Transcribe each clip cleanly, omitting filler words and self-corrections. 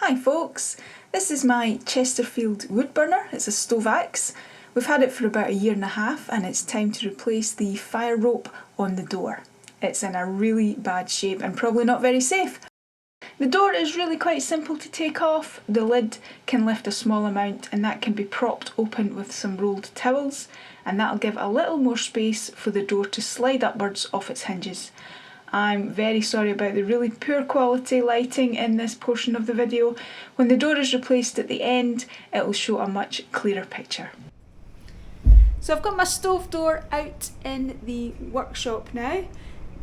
Hi folks, this is my Chesterfield wood burner. It's a Stovax. We've had it for about 1.5 years and it's time to replace the fire rope on the door. It's in a really bad shape and probably not very safe. The door is really quite simple to take off. The lid can lift a small amount and that can be propped open with some rolled towels, and that'll give a little more space for the door to slide upwards off its hinges. I'm very sorry about the really poor quality lighting in this portion of the video. When the door is replaced at the end, it will show a much clearer picture. So I've got my stove door out in the workshop now.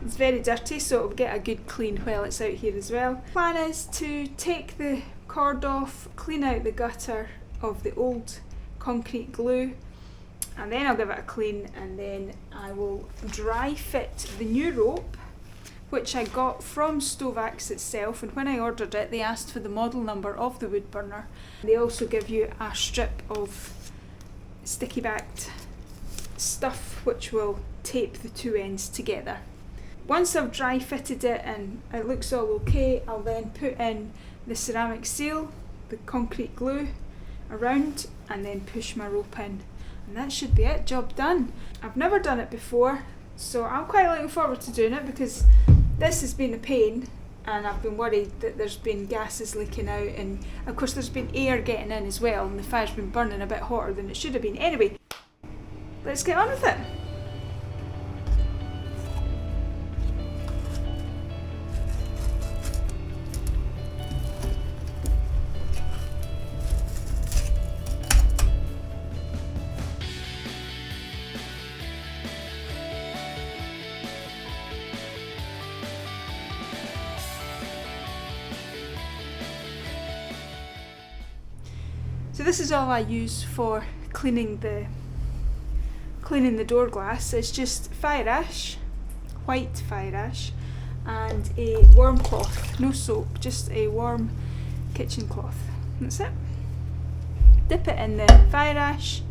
It's very dirty, so it'll get a good clean while it's out here as well. Plan is to take the cord off, clean out the gutter of the old concrete glue, and then I'll give it a clean, and then I will dry fit the new rope, which I got from Stovax itself, and when I ordered it they asked for the model number of the wood burner. They also give you a strip of sticky backed stuff which will tape the two ends together. Once I've dry fitted it and it looks all okay, I'll then put in the ceramic seal, the concrete glue around, and then push my rope in, and that should be it, job done. I've never done it before, so I'm quite looking forward to doing it because this has been a pain and I've been worried that there's been gases leaking out, and of course there's been air getting in as well, and the fire's been burning a bit hotter than it should have been. Anyway, let's get on with it. So this is all I use for cleaning the door glass. It's just fire ash, white fire ash, and a warm cloth, no soap, just a warm kitchen cloth. That's it. Dip it in the fire ash,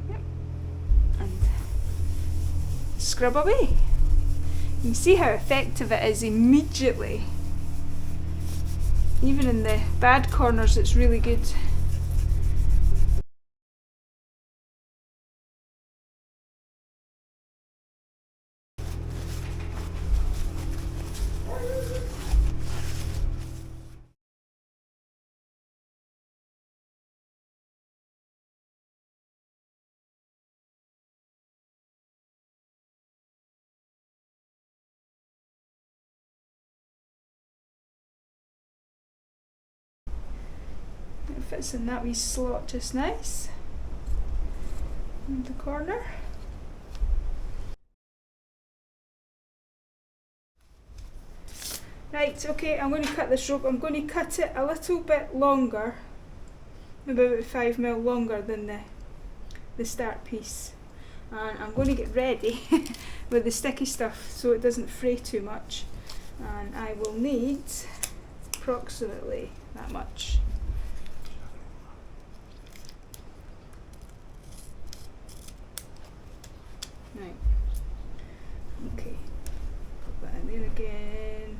yep, and scrub away. You can see how effective it is immediately. Even in the bad corners it's really good. It fits in that wee slot just nice in the corner. Right, okay, I'm going to cut this rope. I'm going to cut it a little bit longer, maybe about 5mm longer than the start piece, and I'm going to get ready with the sticky stuff so it doesn't fray too much, and I will need approximately that much. Right, okay, put that in there again,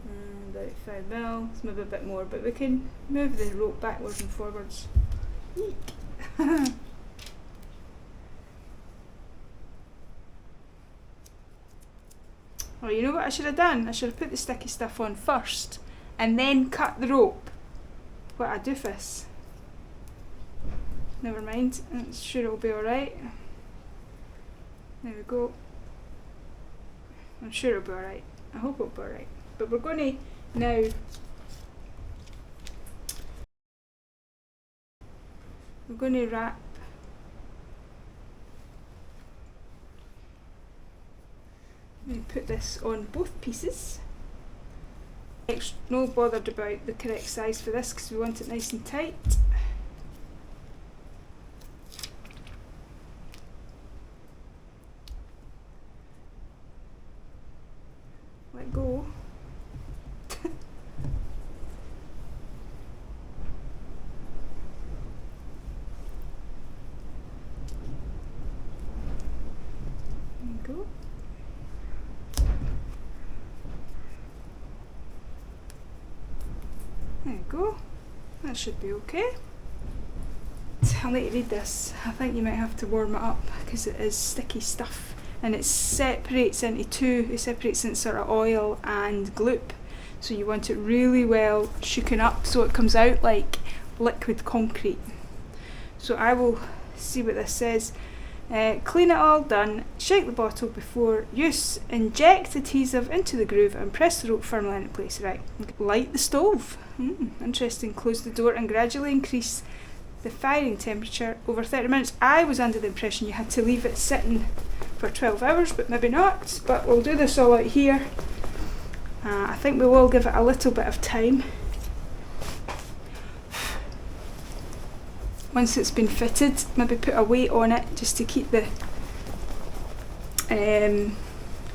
and about 5mm, it's maybe a bit more, but we can move the rope backwards and forwards. Eek. Oh, you know what I should have done? I should have put the sticky stuff on first and then cut the rope. What a doofus. Never mind, I'm sure it'll be alright. There we go. I'm sure it'll be alright. I hope it'll be alright. But we're going to now wrap I'm going to put this on both pieces. No bothered about the correct size for this because we want it nice and tight. Let go. There you go. There you go. That should be okay. I'll let you read this. I think you might have to warm it up because it is sticky stuff, and it separates into two. It separates into sort of oil and gloop, so you want it really well shooken up so it comes out like liquid concrete. So I will see what this says. Clean it all done, shake the bottle before use, inject adhesive into the groove and press the rope firmly into place. Right, light the stove. Interesting. Close the door and gradually increase the firing temperature over 30 minutes. I was under the impression you had to leave it sitting for 12 hours, but maybe not. But we'll do this all out here. I think we will give it a little bit of time. Once it's been fitted, maybe put a weight on it just to keep the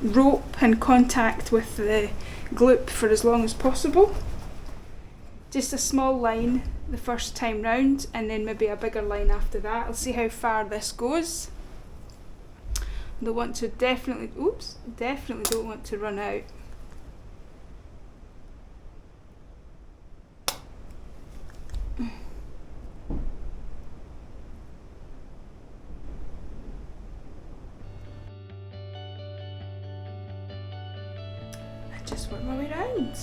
rope in contact with the gloop for as long as possible. Just a small line the first time round, and then maybe a bigger line after that. I'll see how far this goes. Don't want to definitely don't want to run out. I just work my way around.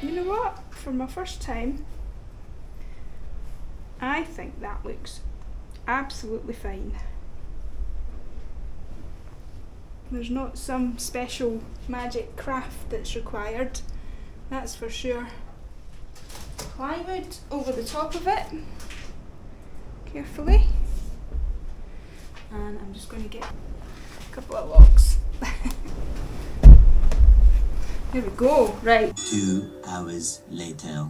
You know what? For my first time, I think that looks absolutely fine. There's not some special magic craft that's required, that's for sure. Plywood over the top of it, carefully. And I'm just going to get a couple of locks. There we go, right. 2 hours later.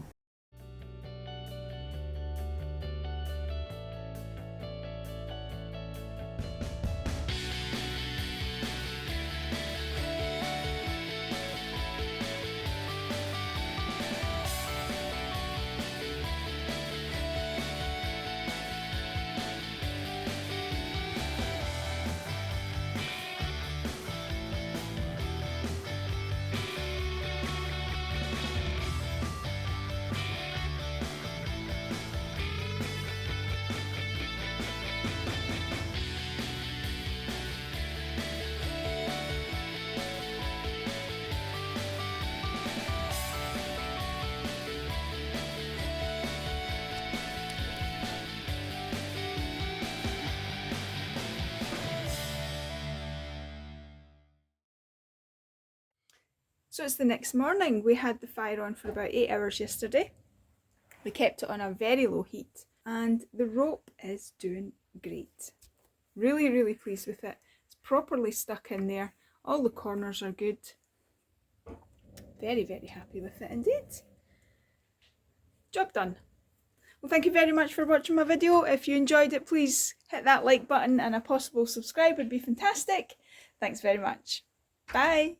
So it's the next morning. We had the fire on for about 8 hours yesterday. We kept it on a very low heat, and the rope is doing great. Really, really pleased with it. It's properly stuck in there. All the corners are good. Very, very happy with it indeed. Job done. Well, thank you very much for watching my video. If you enjoyed it, please hit that like button, and a possible subscribe would be fantastic. Thanks very much. Bye.